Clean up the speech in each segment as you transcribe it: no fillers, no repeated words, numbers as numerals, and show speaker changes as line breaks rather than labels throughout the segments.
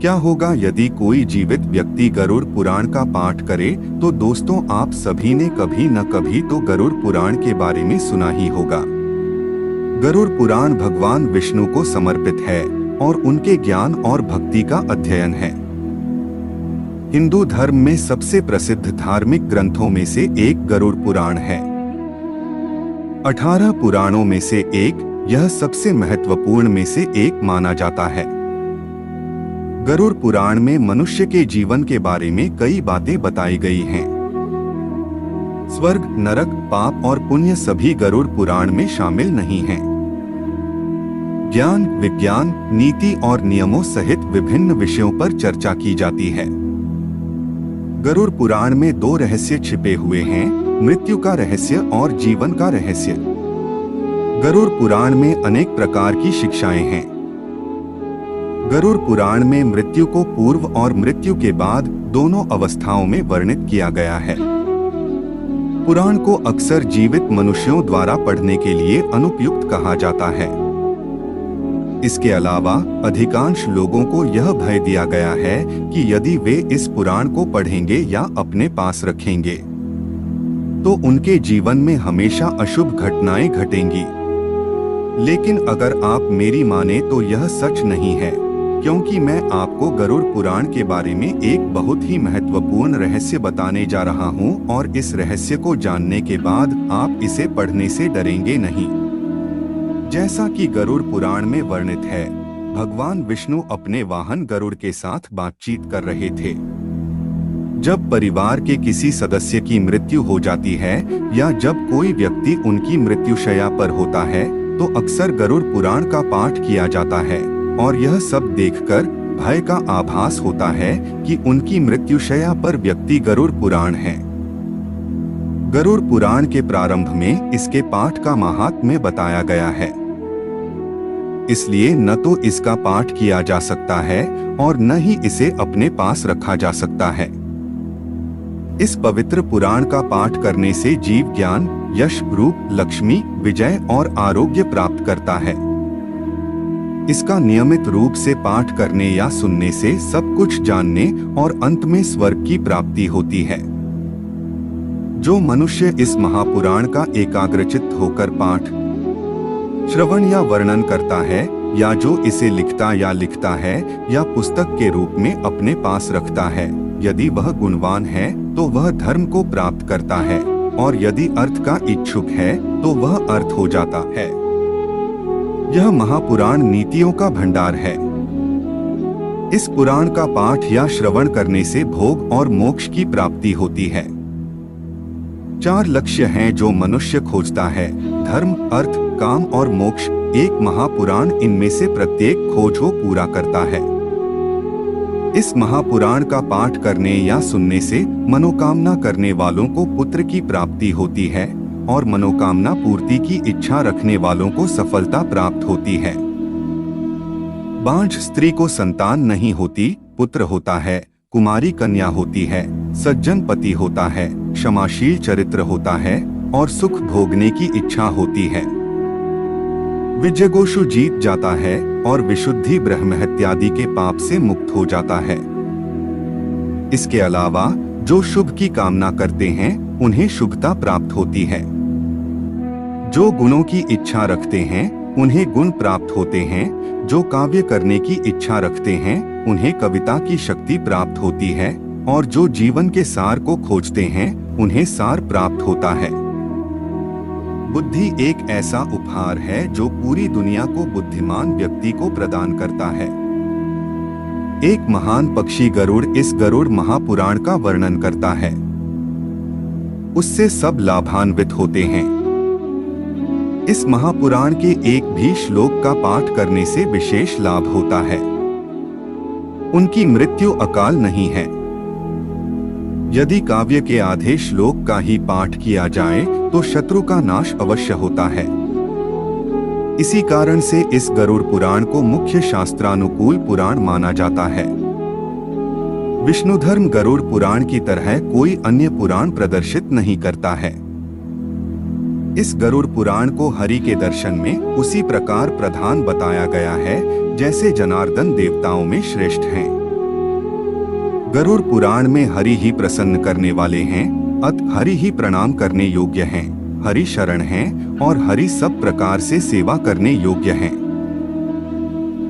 क्या होगा यदि कोई जीवित व्यक्ति गरुड़ पुराण का पाठ करे? तो दोस्तों, आप सभी ने कभी न कभी तो गरुड़ पुराण के बारे में सुना ही होगा। गरुड़ पुराण भगवान विष्णु को समर्पित है और उनके ज्ञान और भक्ति का अध्ययन है। हिंदू धर्म में सबसे प्रसिद्ध धार्मिक ग्रंथों में से एक गरुड़ पुराण है। 18 पुराणों में से एक, यह सबसे महत्वपूर्ण में से एक माना जाता है। गरुड़ पुराण में मनुष्य के जीवन के बारे में कई बातें बताई गई हैं। स्वर्ग, नरक, पाप और पुण्य सभी गरुड़ पुराण में शामिल नहीं हैं। ज्ञान, विज्ञान, नीति और नियमों सहित विभिन्न विषयों पर चर्चा की जाती है। गरुड़ पुराण में 2 रहस्य छिपे हुए हैं, मृत्यु का रहस्य और जीवन का रहस्य। गरुड़ पुराण में अनेक प्रकार की शिक्षाएं हैं। गरुड़ पुराण में मृत्यु को पूर्व और मृत्यु के बाद दोनों अवस्थाओं में वर्णित किया गया है। पुराण को अक्सर जीवित मनुष्यों द्वारा पढ़ने के लिए अनुपयुक्त कहा जाता है। इसके अलावा अधिकांश लोगों को यह भय दिया गया है कि यदि वे इस पुराण को पढ़ेंगे या अपने पास रखेंगे तो उनके जीवन में हमेशा अशुभ घटनाएं घटेंगी। लेकिन अगर आप मेरी माने तो यह सच नहीं है, क्योंकि मैं आपको गरुड़ पुराण के बारे में एक बहुत ही महत्वपूर्ण रहस्य बताने जा रहा हूं और इस रहस्य को जानने के बाद आप इसे पढ़ने से डरेंगे नहीं। जैसा कि गरुड़ पुराण में वर्णित है, भगवान विष्णु अपने वाहन गरुड़ के साथ बातचीत कर रहे थे। जब परिवार के किसी सदस्य की मृत्यु हो जाती है या जब कोई व्यक्ति उनकी मृत्युशैया पर होता है तो अक्सर गरुड़ पुराण का पाठ किया जाता है और यह सब देखकर भय का आभास होता है कि उनकी मृत्युशैया पर व्यक्ति गरुड़ पुराण है। गरुड़ पुराण के प्रारंभ में इसके पाठ का महात्म्य बताया गया है, इसलिए न तो इसका पाठ किया जा सकता है और न ही इसे अपने पास रखा जा सकता है। इस पवित्र पुराण का पाठ करने से जीव ज्ञान, यश, रूप, लक्ष्मी, विजय और आरोग्य प्राप्त करता है। इसका नियमित रूप से पाठ करने या सुनने से सब कुछ जानने और अंत में स्वर्ग की प्राप्ति होती है। जो मनुष्य इस महापुराण का एकाग्रचित्त होकर पाठ, श्रवण या वर्णन करता है या जो इसे लिखता है या पुस्तक के रूप में अपने पास रखता है, यदि वह गुणवान है तो वह धर्म को प्राप्त करता है और यदि अर्थ का इच्छुक है तो वह अर्थ हो जाता है। यह महापुराण नीतियों का भंडार है। इस पुराण का पाठ या श्रवण करने से भोग और मोक्ष की प्राप्ति होती है। 4 लक्ष्य हैं जो मनुष्य खोजता है: धर्म, अर्थ, काम और मोक्ष। एक महापुराण इनमें से प्रत्येक खोज को पूरा करता है। इस महापुराण का पाठ करने या सुनने से मनोकामना करने वालों को पुत्र की प्राप्ति होती है और मनोकामना पूर्ति की इच्छा रखने वालों को सफलता प्राप्त होती है। बांझ स्त्री को संतान नहीं होती, पुत्र होता है, कुमारी कन्या होती है, सज्जन पति होता है, क्षमाशील चरित्र होता है और सुख भोगने की इच्छा होती है। विजयगोषु जीत जाता है और विशुद्धि ब्रह्महत्यादि के पाप से मुक्त हो जाता है। इसके अलावा जो शुभ की कामना करते हैं उन्हें शुभता प्राप्त होती है। जो गुणों की इच्छा रखते हैं उन्हें गुण प्राप्त होते हैं। जो काव्य करने की इच्छा रखते हैं उन्हें कविता की शक्ति प्राप्त होती है और जो जीवन के सार को खोजते हैं उन्हें सार प्राप्त होता है। बुद्धि एक ऐसा उपहार है जो पूरी दुनिया को बुद्धिमान व्यक्ति को प्रदान करता है। एक महान पक्षी गरुड़ इस गरुड़ महापुराण का वर्णन करता है। उससे सब लाभान्वित होते हैं। इस महापुराण के एक भी श्लोक का पाठ करने से विशेष लाभ होता है। उनकी मृत्यु अकाल नहीं है। यदि काव्य के आधे श्लोक का ही पाठ किया जाए तो शत्रु का नाश अवश्य होता है। इसी कारण से इस गरुड़ पुराण को मुख्य शास्त्रानुकूल पुराण माना जाता है। विष्णु धर्म गरुड़ पुराण की तरह कोई अन्य पुराण प्रदर्शित नहीं करता है। इस गरुड़ पुराण को हरि के दर्शन में उसी प्रकार प्रधान बताया गया है जैसे जनार्दन देवताओं में श्रेष्ठ हैं। गरुड़ पुराण में हरि ही प्रसन्न करने वाले हैं, अत हरि ही प्रणाम करने योग्य हैं, हरि शरण हैं और हरि सब प्रकार से सेवा करने योग्य हैं।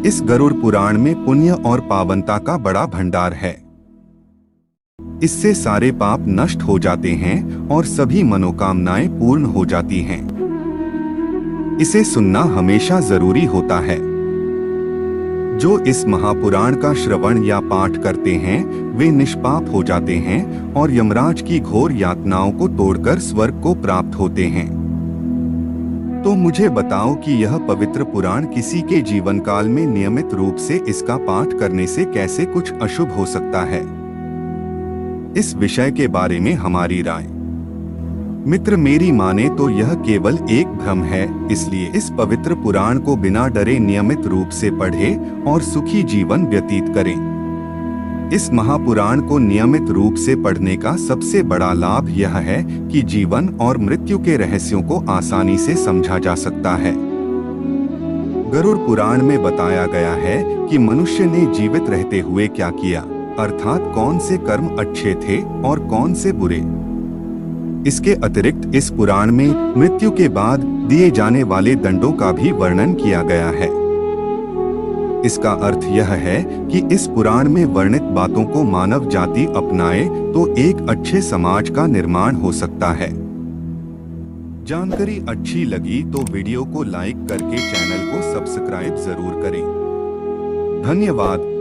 इस गरुड़ पुराण में पुण्य और पावनता का बड़ा भंडार है। इससे सारे पाप नष्ट हो जाते हैं और सभी मनोकामनाएं पूर्ण हो जाती हैं। इसे सुनना हमेशा जरूरी होता है। जो इस महापुराण का श्रवण या पाठ करते हैं वे निष्पाप हो जाते हैं और यमराज की घोर यातनाओं को तोड़कर स्वर्ग को प्राप्त होते हैं। तो मुझे बताओ कि यह पवित्र पुराण किसी के जीवन काल में नियमित रूप से इसका पाठ करने से कैसे कुछ अशुभ हो सकता है। इस विषय के बारे में हमारी राय। मित्र, मेरी माने तो यह केवल एक भ्रम है, इसलिए इस पवित्र पुराण को बिना डरे नियमित रूप से पढ़ें और सुखी जीवन व्यतीत करें। इस महापुराण को नियमित रूप से पढ़ने का सबसे बड़ा लाभ यह है कि जीवन और मृत्यु के रहस्यों को आसानी से समझा जा सकता है। गरुड़ पुराण में बताया गया है कि मनुष्य ने जीवित रहते हुए क्या किया, अर्थात कौन से कर्म अच्छे थे और कौन से बुरे। इसके अतिरिक्त इस पुराण में मृत्यु के बाद दिए जाने वाले दंडों का भी वर्णन किया गया है। इसका अर्थ यह है कि इस पुराण में वर्णित बातों को मानव जाति अपनाए तो एक अच्छे समाज का निर्माण हो सकता है। जानकारी अच्छी लगी तो वीडियो को लाइक करके चैनल को सब्सक्राइब जरूर करें। धन्यवाद।